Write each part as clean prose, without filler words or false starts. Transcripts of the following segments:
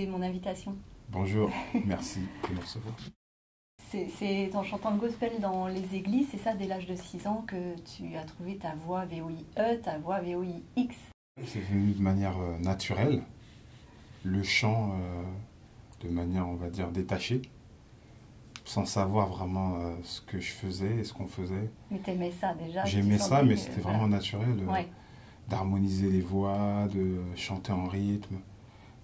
mon invitation. Bonjour, merci de me recevoir. C'est en chantant le gospel dans les églises, c'est ça, dès l'âge de 6 ans, que tu as trouvé ta voix VOIE, ta voix VOIX. C'est venu de manière naturelle, le chant de manière, on va dire, détachée, sans savoir vraiment ce que je faisais et ce qu'on faisait. Mais t'aimais ça déjà? J'aimais ça, mais c'était vraiment naturel Ouais. d'harmoniser les voix, de chanter en rythme,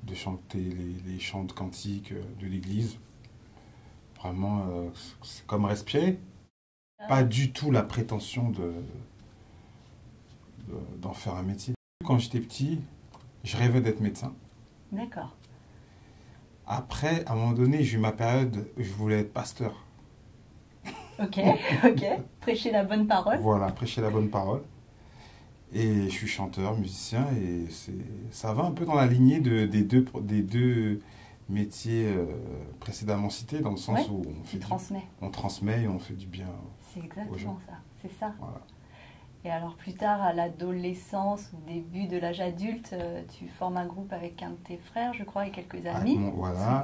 de chanter les chants de cantiques de l'église. Vraiment, c'est comme respirer. Pas du tout la prétention d'en faire un métier. Quand j'étais petit, je rêvais d'être médecin. D'accord. Après, à un moment donné, j'ai eu ma période où je voulais être pasteur. Ok, ok. Prêcher la bonne parole. Voilà, prêcher la bonne parole. Et je suis chanteur, musicien, et ça va un peu dans la lignée des deux métiers précédemment cités, dans le sens Ouais, où on transmet et on fait du bien C'est aux exactement gens. ça, c'est ça. Voilà. Et alors plus tard, à l'adolescence ou début de l'âge adulte, tu formes un groupe avec un de tes frères, je crois, et quelques amis. Voilà.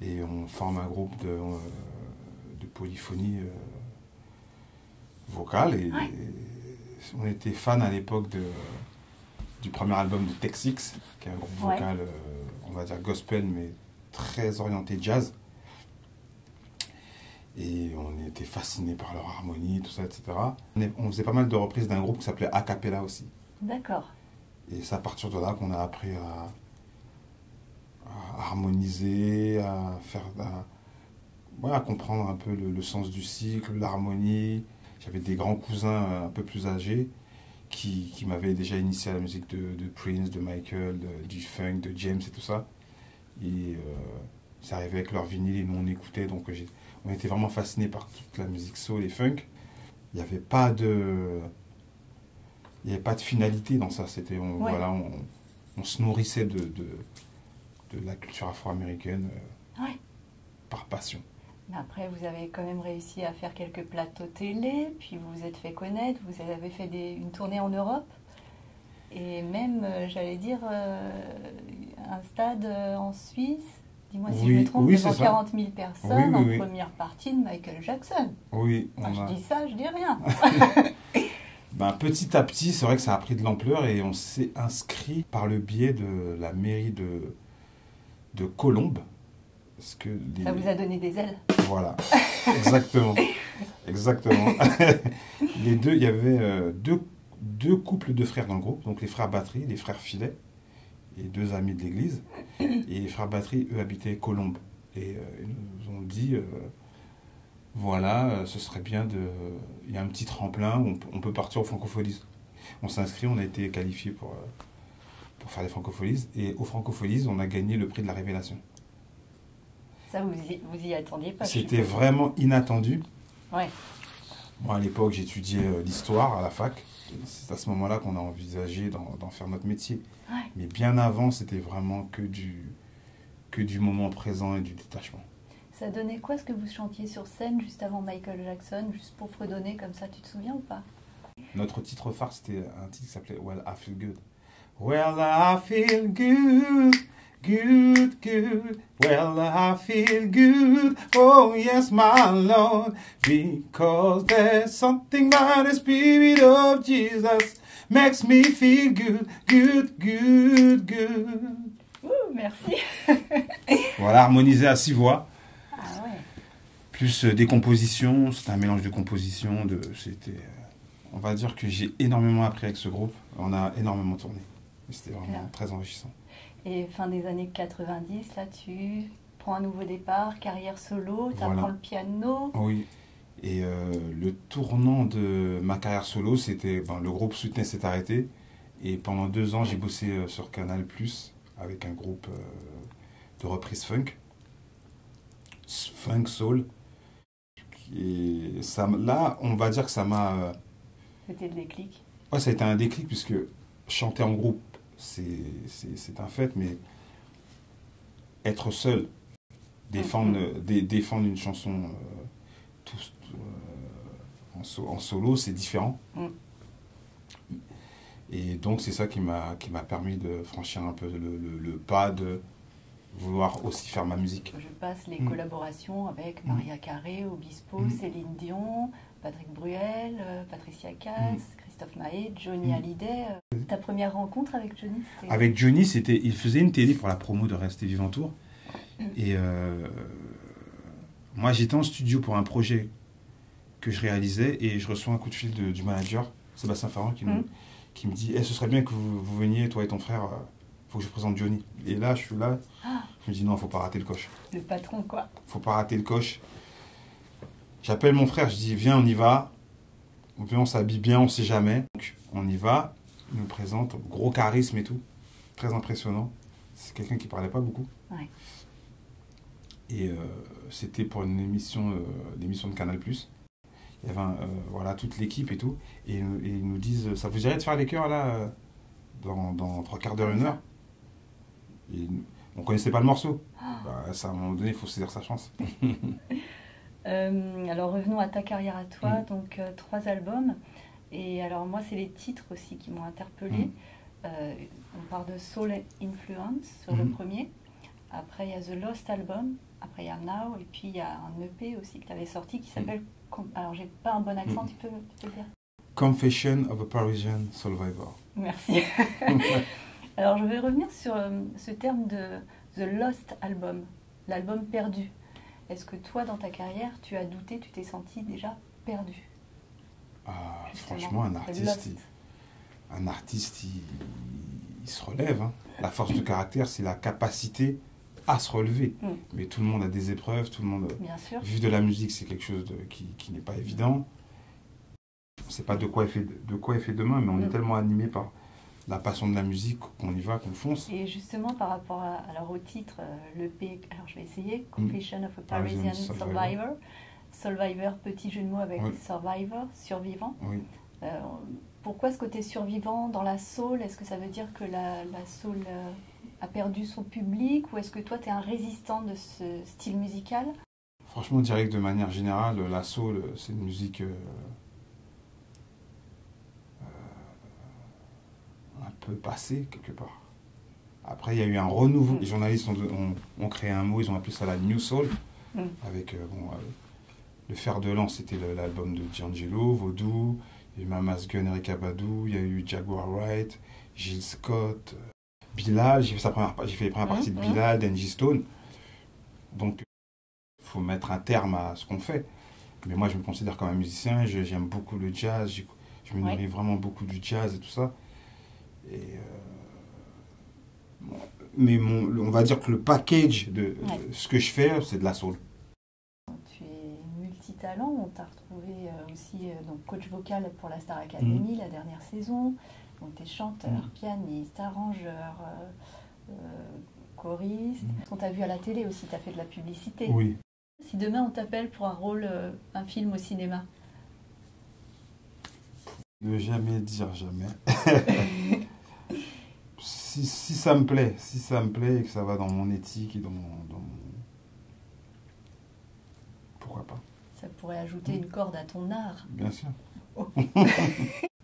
Et on forme un groupe de polyphonie vocale. Et on était fans à l'époque du premier album de Texix, qui est un groupe vocal, on va dire gospel, mais très orienté jazz. Et on était fascinés par leur harmonie, tout ça, etc. On faisait pas mal de reprises d'un groupe qui s'appelait A Cappella aussi. D'accord. Et c'est à partir de là qu'on a appris à harmoniser, à comprendre un peu le sens du cycle, l'harmonie. J'avais des grands cousins un peu plus âgés qui m'avaient déjà initié à la musique de Prince, de Michael, du funk, de James et tout ça. Et ils arrivaient avec leur vinyle et nous on écoutait, donc on était vraiment fascinés par toute la musique soul et funk. Il n'y avait pas de finalité dans ça. C'était on se nourrissait de la culture afro-américaine par passion. Mais après, vous avez quand même réussi à faire quelques plateaux télé, puis vous vous êtes fait connaître, vous avez fait une tournée en Europe, et même, j'allais dire, un stade en Suisse. Dis-moi si je me trompe, devant 40 000 personnes en première partie de Michael Jackson. Oui, je dis ça, je dis rien. Petit à petit, c'est vrai que ça a pris de l'ampleur et on s'est inscrit par le biais de la mairie de Colombes. Ça vous a donné des ailes. Voilà, exactement. Exactement. Il y avait deux couples de frères dans le groupe, donc les frères Batterie, les frères Filet, et deux amis de l'église. Et les frères Batterie, eux, habitaient Colombes. Et ils nous ont dit, ce serait bien il y a un petit tremplin, on peut partir au Francopholies. On s'est inscrit, on a été qualifié pour faire les Francopholies. Et au Francopholies, on a gagné le prix de la Révélation. Ça, vous y attendiez pas? C'était vraiment inattendu. Ouais. Moi, à l'époque, j'étudiais l'histoire à la fac. C'est à ce moment-là qu'on a envisagé d'en faire notre métier. Ouais. Mais bien avant, c'était vraiment que du moment présent et du détachement. Ça donnait quoi ce que vous chantiez sur scène juste avant Michael Jackson, juste pour fredonner comme ça, tu te souviens ou pas? Notre titre phare, c'était un titre qui s'appelait Well, I Feel Good. Well, I feel good. Good, good, well I feel good, oh yes my Lord, because there's something by the Spirit of Jesus makes me feel good, good, good, good. Ouh, merci. Voilà, harmonisé à 6 voix. Ah ouais. Plus des compositions, c'était un mélange de compositions, on va dire que j'ai énormément appris avec ce groupe, on a énormément tourné, c'était vraiment très enrichissant. Et fin des années 90, là, tu prends un nouveau départ, carrière solo, tu apprends le piano. Oui, et le tournant de ma carrière solo, c'était, le groupe Soutenez s'est arrêté, et pendant 2 ans, j'ai bossé sur Canal+, avec un groupe de reprise funk soul, et ça, là, on va dire que ça m'a... C'était le déclic. Ouais, ça a été un déclic, puisque chanter en groupe, c'est un fait, mais être seul, défendre une chanson en solo, c'est différent. Et donc c'est ça qui m'a permis de franchir un peu le pas vouloir aussi faire ma musique. Je passe les collaborations avec Maria Carré, Obispo, Céline Dion, Patrick Bruel, Patricia Cass, Christophe Maé, Johnny Hallyday. Ta première rencontre avec Johnny, c'était... Avec Johnny, il faisait une télé pour la promo de Rester Vivant Tour. Et moi, j'étais en studio pour un projet que je réalisais et je reçois un coup de fil du manager, Sébastien Ferrand, qui me dit ce serait bien que vous veniez, toi et ton frère, faut que je présente Johnny. Et là, je suis là, je me dis non, faut pas rater le coche. Le patron, quoi. Faut pas rater le coche. J'appelle mon frère, je dis viens, on y va. Viens, on s'habille bien, on sait jamais. Donc, on y va, il nous présente, gros charisme et tout, très impressionnant. C'est quelqu'un qui parlait pas beaucoup. Ouais. Et c'était pour une émission de Canal+. Il y avait voilà, toute l'équipe et tout. Et ils nous disent, ça vous dirait de faire les chœurs là, dans 3 quarts d'heure, 1 heure? Et on connaissait pas le morceau. Bah, ça, à un moment donné, il faut saisir sa chance. Alors revenons à ta carrière à toi, donc 3 albums. Et alors moi, c'est les titres aussi qui m'ont interpellée. On parle de Soul Influence sur le premier. Après, il y a The Lost Album. Après, il y a Now. Et puis, il y a un EP aussi que tu avais sorti qui s'appelle... Alors, j'ai pas un bon accent, tu peux le dire? Confession of a Parisian Survivor. Merci. Alors, je vais revenir sur ce terme de The Lost Album, l'album perdu. Est-ce que toi, dans ta carrière, tu as douté, tu t'es senti déjà perdu? Franchement, un artiste, il se relève. Hein. La force de caractère, c'est la capacité à se relever. Mais tout le monde a des épreuves, tout le monde... Bien sûr. Vivre de la musique, c'est quelque chose qui n'est pas évident. On ne sait pas de quoi est fait demain, mais on est tellement animé par la passion de la musique qu'on y va, qu'on fonce. Et justement, par rapport alors au titre, l'EP, alors je vais essayer, Confession of a Parisian Survivor. Survivor, petit jeu de mots avec Survivor, survivant. Oui. Pourquoi ce côté survivant dans la soul? Est-ce que ça veut dire que la soul a perdu son public, ou est-ce que toi tu es un résistant de ce style musical? Franchement, je dirais que de manière générale, la soul, c'est une musique un peu passée quelque part. Après, il y a eu un renouveau. Les journalistes ont créé un mot, ils ont appelé ça la New Soul. Avec Le Fer de Lance, c'était l'album de D'Angelo, Vaudou. Il y a eu Mama's Gun, Erykah Badu, il y a eu Jaguar Wright, Gil Scott, Bilal. J'ai fait les premières parties de Bilal, d'Angie Stone. Donc, il faut mettre un terme à ce qu'on fait. Mais moi, je me considère comme un musicien, j'aime beaucoup le jazz, je me nourris vraiment beaucoup du jazz et tout ça. Et, mais on va dire que le package de ce que je fais, c'est de la soul. Tu es multitalent, on t'a retrouvé aussi donc coach vocal pour la Star Academy la dernière saison. Donc tu es chanteur, pianiste, arrangeur, choriste. On t'a vu à la télé aussi, tu as fait de la publicité. Oui. Si demain on t'appelle pour un rôle, un film au cinéma? Ne jamais dire jamais. si ça me plaît, et que ça va dans mon éthique et dans mon... Pourquoi pas? Ça pourrait ajouter une corde à ton art. Bien sûr.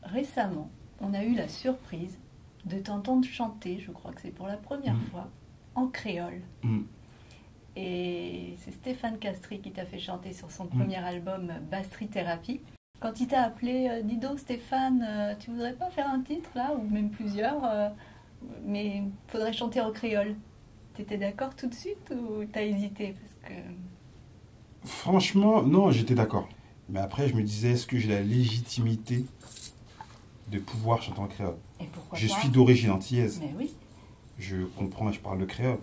Récemment, on a eu la surprise de t'entendre chanter, je crois que c'est pour la première fois, en créole. Et c'est Stéphane Castry qui t'a fait chanter sur son premier album Bastry Thérapie. Quand il t'a appelé, dis donc Stéphane, tu voudrais pas faire un titre là, ou même plusieurs, mais il faudrait chanter en créole. T'étais d'accord tout de suite ou t'as hésité? Parce que... Franchement, non, j'étais d'accord. Mais après, je me disais, est-ce que j'ai la légitimité de pouvoir chanter en créole? Et pourquoi Je pas? suis d'origine antillaise. Mais oui. Je comprends et je parle le créole.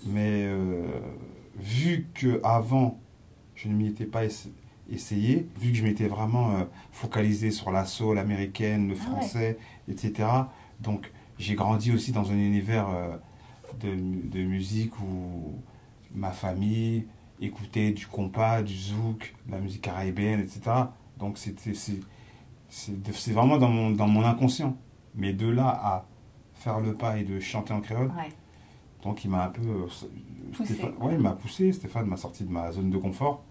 Mais vu qu'avant, je ne m'y étais pas essayé, vu que je m'étais vraiment focalisé sur la soul américaine, le français, etc. Donc, j'ai grandi aussi dans un univers de musique où ma famille écoutait du compas, du zouk, de la musique caribéenne, etc. Donc, c'est vraiment dans mon inconscient. Mais de là à faire le pas et de chanter en créole, donc il m'a un peu poussé. Il m'a poussé. Stéphane m'a sorti de ma zone de confort.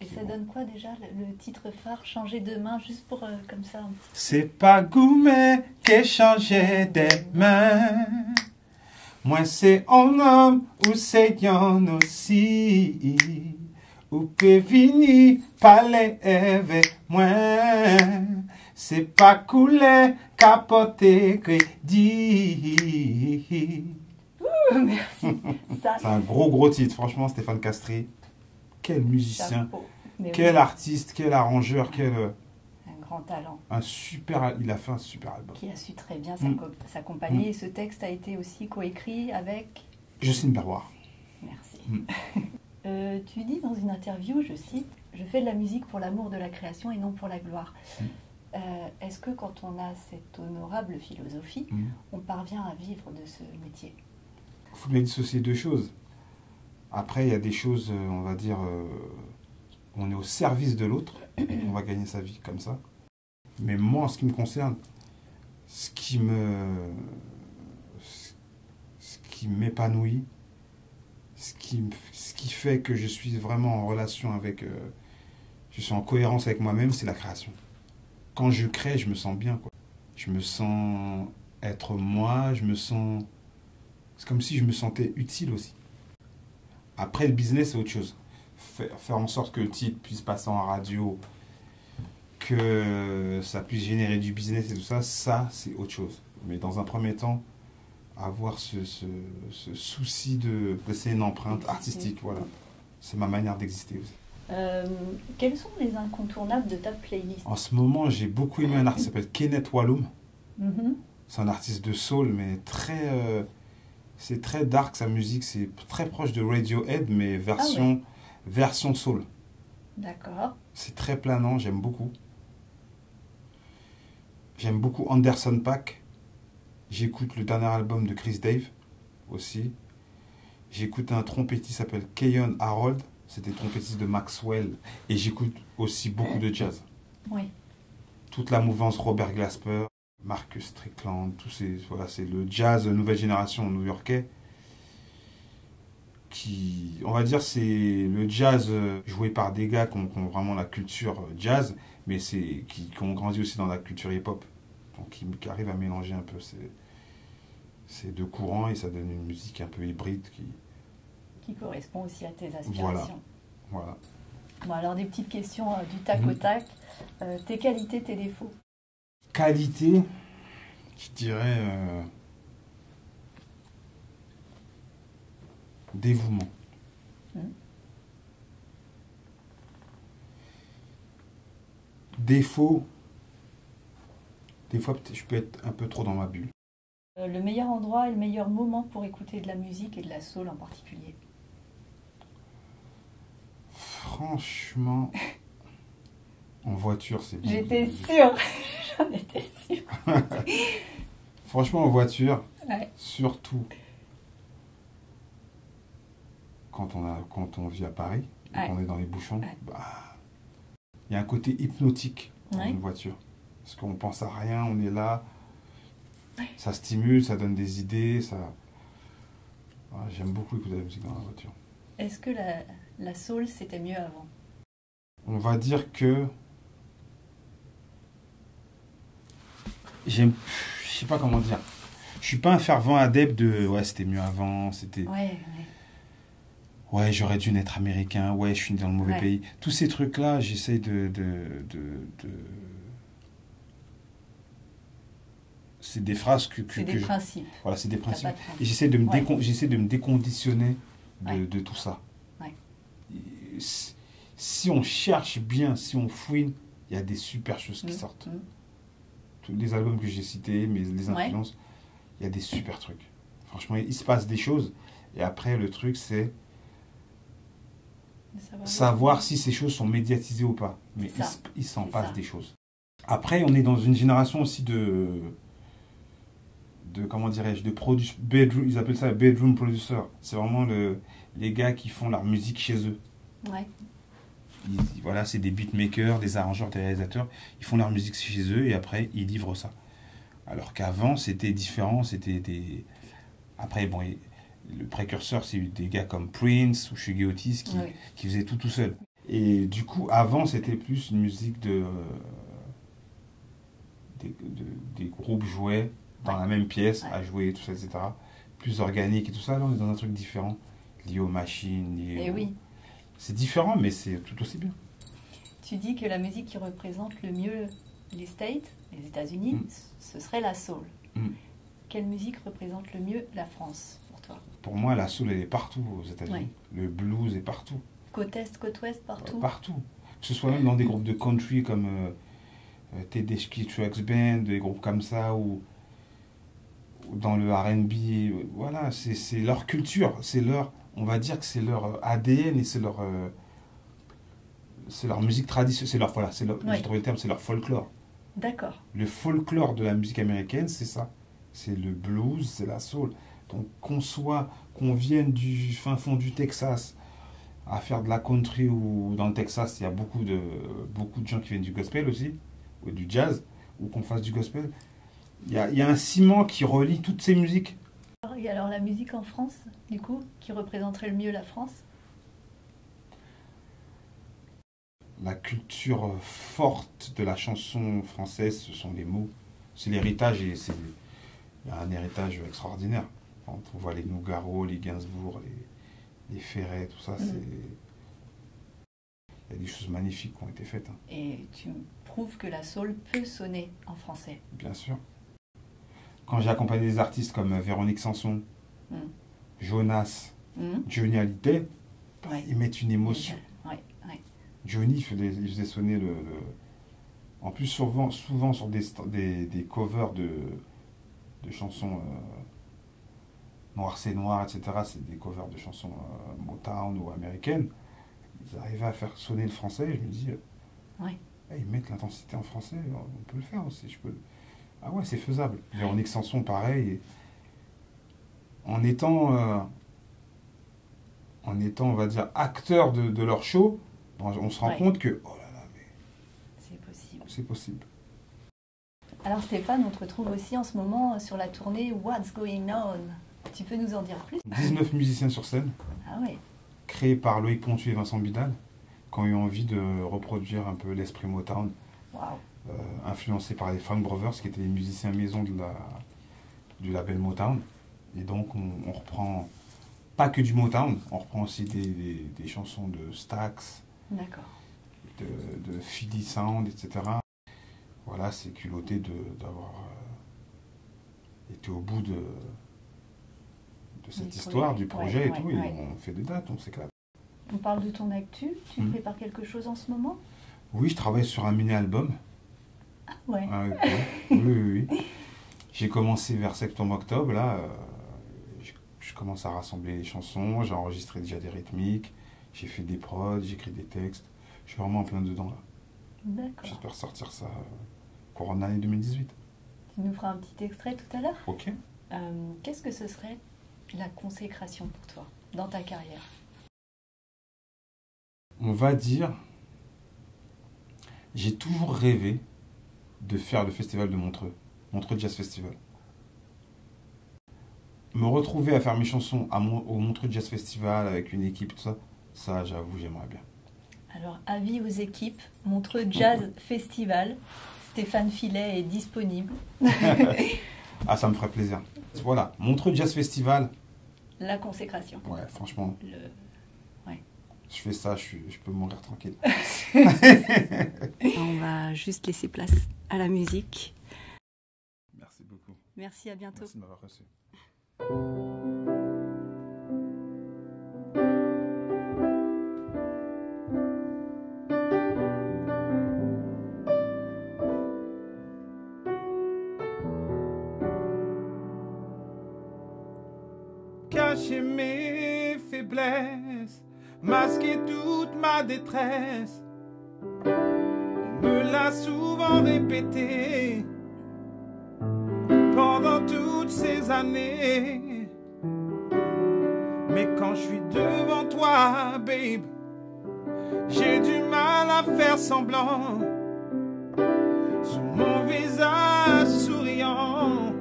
Et ça donne quoi déjà le titre phare, Changer de main, juste pour comme ça? C'est pas Goumet qui changeait des mains. Moi c'est un homme ou c'est un aussi. Ou peut venir parler avec moi. C'est pas couler, capoter, crédit. Merci. Ça, C'est un gros titre, franchement, Stéphane Castries. Quel musicien, chapeau. Mais quel oui, artiste, quel arrangeur, quel un grand talent il a fait un super album. qui a su très bien Mm. s'accompagner. Mm. Et ce texte a été aussi coécrit avec... Jocelyne Berroir. Merci. Mm. Tu dis dans une interview, je cite, « Je fais de la musique pour l'amour de la création et non pour la gloire. Est-ce que quand on a cette honorable philosophie, on parvient à vivre de ce métier? Il faut bien dissocier deux choses. Après, il y a des choses, on va dire, on est au service de l'autre, on va gagner sa vie comme ça. Mais moi, en ce qui me concerne, ce qui m'épanouit, ce qui fait que je suis vraiment en relation avec, je suis en cohérence avec moi-même, c'est la création. Quand je crée, je me sens bien, quoi. Je me sens être moi, c'est comme si je me sentais utile aussi. Après, le business, c'est autre chose. Faire en sorte que le titre puisse passer en radio, que ça puisse générer du business et tout ça, c'est autre chose. Mais dans un premier temps, avoir ce souci de laisser une empreinte artistique, voilà. C'est ma manière d'exister aussi. Quels sont les incontournables de ta playlist? En ce moment, j'ai beaucoup aimé un artiste qui s'appelle Kenneth Walloum. Mhm. C'est un artiste de soul, mais c'est très dark sa musique. C'est très proche de Radiohead, mais version soul. D'accord. C'est très planant, j'aime beaucoup. J'aime beaucoup Anderson .Paak. J'écoute le dernier album de Chris Dave aussi. J'écoute un trompettiste qui s'appelle Keyon Harold. C'était trompettiste de Maxwell. Et j'écoute aussi beaucoup de jazz. Oui. Toute la mouvance Robert Glasper, Marcus Strickland, voilà, c'est le jazz nouvelle génération new-yorkais. On va dire, c'est le jazz joué par des gars qui ont vraiment la culture jazz, mais qui ont grandi aussi dans la culture hip-hop. Donc qui arrivent à mélanger un peu ces deux courants et ça donne une musique un peu hybride Qui correspond aussi à tes aspirations. Voilà. Bon, alors des petites questions du tac au tac. Tes qualités, tes défauts? Qualité, je dirais dévouement. Défaut, des fois je peux être un peu trop dans ma bulle. Le meilleur endroit et le meilleur moment pour écouter de la musique et de la soul en particulier? Franchement, en voiture, c'est bien. J'étais sûre. J'en étais sûre. Franchement, en voiture, Ouais. surtout quand on vit à Paris, et qu'on est dans les bouchons, il y a un côté hypnotique dans une voiture. Parce qu'on pense à rien, on est là, ça stimule, ça donne des idées, j'aime beaucoup écouter la musique dans la voiture. Est-ce que la soul, c'était mieux avant? On va dire que je sais pas comment dire. Je suis pas un fervent adepte de c'était mieux avant, c'était ouais, j'aurais dû naître américain, ouais, je suis dans le mauvais pays. Tous ces trucs-là, j'essaie c'est des phrases c'est des principes. Voilà, c'est des principes. Et j'essaie de me déconditionner de tout ça. Ouais. Si on cherche bien, si on fouine, il y a des super choses qui sortent. Tous les albums que j'ai cités, les influences, il y a des super trucs. Franchement, il se passe des choses. Et après, le truc, c'est savoir si ces choses sont médiatisées ou pas. Mais il s'en passe des choses. Après, on est dans une génération aussi de comment dirais-je, de bedroom, ils appellent ça bedroom producer. C'est vraiment les gars qui font leur musique chez eux. Ouais. Voilà, c'est des beatmakers, des arrangeurs, des réalisateurs. Ils font leur musique chez eux et après, ils livrent ça. Alors qu'avant, c'était différent. Après, bon, le précurseur, c'est des gars comme Prince ou Shuggy Otis qui faisaient tout seul. Et du coup, avant, c'était plus une musique des groupes jouaient dans la même pièce à jouer, tout ça, etc. plus organique et tout ça. Là, on est dans un truc différent, lié aux machines, lié Et oui, C'est différent, mais c'est tout aussi bien. tu dis que la musique qui représente le mieux les States, les États-Unis, Mm. ce serait la soul. Mm. Quelle musique représente le mieux la France pour toi? Pour moi, la soul, elle est partout aux États-Unis. Ouais. Le blues est partout. Côte Est, côte Ouest, partout? Partout. Que ce soit même dans des groupes de country comme Tedeschi Trucks Band, des groupes comme ça, ou dans le R&B. Voilà, c'est leur culture. On va dire que c'est leur ADN et c'est leur musique traditionnelle. Ouais. J'ai trouvé le terme, c'est leur folklore. D'accord. Le folklore de la musique américaine, c'est ça. C'est le blues, c'est la soul. Donc qu'on vienne du fin fond du Texas à faire de la country, ou dans le Texas, il y a beaucoup de gens qui viennent du gospel aussi, ou du jazz, ou qu'on fasse du gospel. Il y a un ciment qui relie toutes ces musiques. Et alors la musique en France, du coup, qui représenterait le mieux la France? La culture forte de la chanson française, ce sont les mots. C'est l'héritage, et il y a un héritage extraordinaire. Quand on voit les Nougaro, les Gainsbourg, les Ferret, tout ça, il y a des choses magnifiques qui ont été faites. Et tu prouves que la soul peut sonner en français. Bien sûr. Quand j'ai accompagné des artistes comme Véronique Sanson, Mm. Jonas, Mm. Johnny Hallyday, Ouais. ils mettent une émotion. Ouais, ouais. Johnny, il faisait sonner En plus, souvent sur des covers de chansons Noir c'est Noir, etc. C'est des covers de chansons Motown ou américaines. Ils arrivaient à faire sonner le français, et je me dis, Ouais. ils mettent l'intensité en français, on peut le faire aussi. Ah ouais, c'est faisable. Véronique Sanson, pareil. Et en étant, on va dire, acteur de leur show, on se rend Ouais. compte que, oh là là, mais C'est possible. c'est possible. Alors Stéphane, on te retrouve aussi en ce moment sur la tournée What's Going On. Tu peux nous en dire plus? 19 musiciens sur scène, Ah ouais. créés par Loïc Pontu et Vincent Bidal, qui ont eu envie de reproduire un peu l'esprit Motown, Waouh. influencé par les Funk Brothers, qui étaient les musiciens maison du label Motown. Et donc on reprend pas que du Motown, on reprend aussi des chansons de Stax, D'accord. de Philly Sound, etc. Voilà, c'est culotté d'avoir été au bout de cette histoire, du projet et tout, et on fait des dates, on s'éclate. On parle de ton actu. Tu Mhm. prépares quelque chose en ce moment? Oui, je travaille sur un mini-album. Ouais. Ah, ok. Oui. J'ai commencé vers septembre-octobre, là, je commence à rassembler les chansons, j'ai enregistré déjà des rythmiques, j'ai fait des prods, j'écris des textes. Je suis vraiment en plein dedans, là. D'accord. J'espère sortir ça courant de l'année 2018. Tu nous feras un petit extrait tout à l'heure. Ok. Qu'est-ce que ce serait la consécration pour toi dans ta carrière? On va dire, j'ai toujours rêvé de faire le festival de Montreux Jazz Festival. Me retrouver à faire mes chansons au Montreux Jazz Festival avec une équipe, tout ça, ça j'avoue, j'aimerais bien. Alors, avis aux équipes, Montreux Jazz Festival. Stéphane Filet est disponible. Ah, ça me ferait plaisir. Voilà, Montreux Jazz Festival. La consécration. Ouais, franchement, Ouais. je fais ça, je peux mourir tranquille. On va juste laisser place à la musique. Merci beaucoup. Merci, à bientôt. Merci de m'avoir reçu. Cacher mes faiblesses, masquer toute ma détresse. On me l'a souvent répété pendant toutes ces années. Mais quand je suis devant toi, babe, j'ai du mal à faire semblant. Sur mon visage souriant,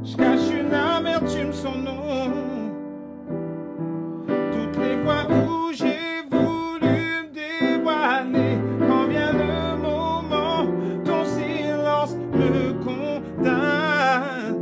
je cache une amertume sans nom. Toutes les fois où j'ai voulu me dévoiler, quand vient le moment, ton silence me condamne.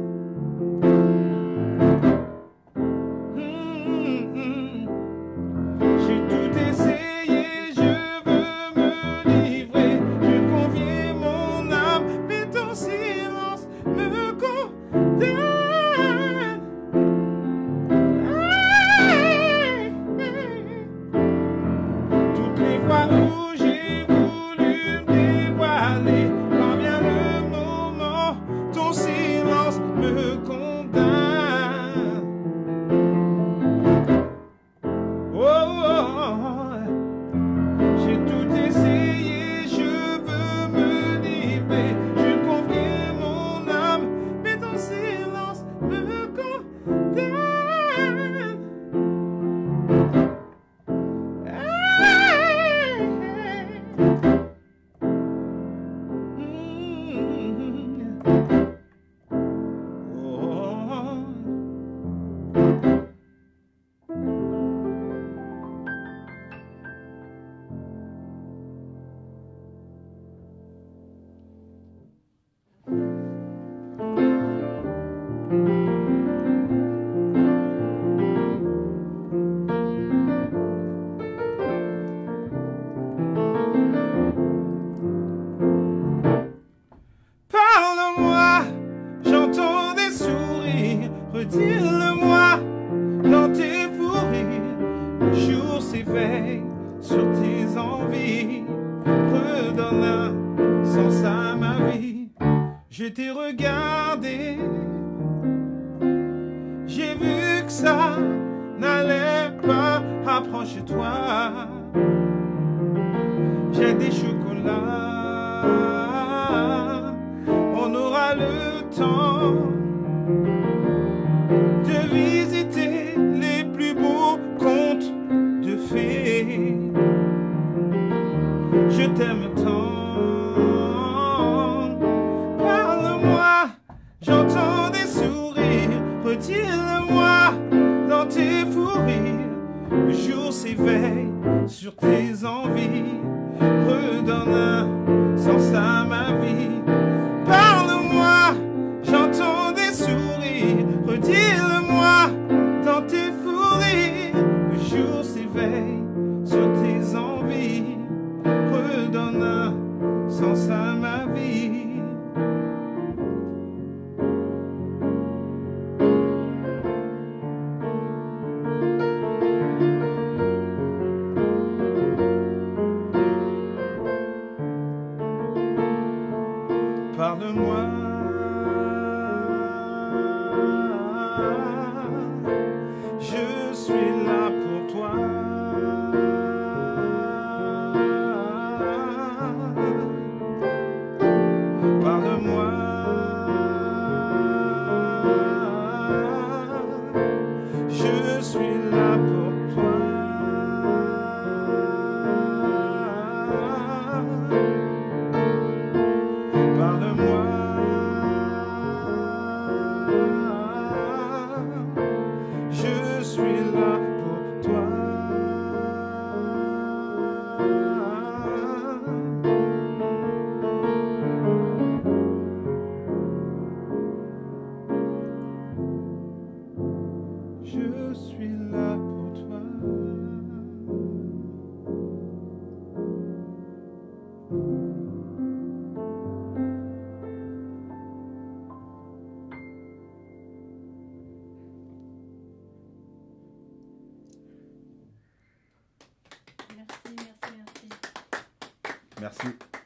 s'éveille sur tes envies, redonne un sens à ma vie. Je t'ai regardé, j'ai vu que ça n'allait pas. Approche-toi, j'ai des chocolats, on aura le temps de visiter les plus beaux contes de fées. Je t'aime tant, parle-moi, j'entends des sourires, retire-le-moi dans tes fous rires. Le jour s'éveille sur tes envies, redonne un sens à ma vie. Parle-moi, j'entends des sourires, redis-le-moi dans tes fous rires. Le jour s'éveille sur tes envies, redonne un sens à ma vie. Parle-moi, je suis là pour toi. Parle-moi, je suis là pour toi. Parle-moi, je suis là pour toi. Je suis là pour toi. Merci, merci, merci. Merci.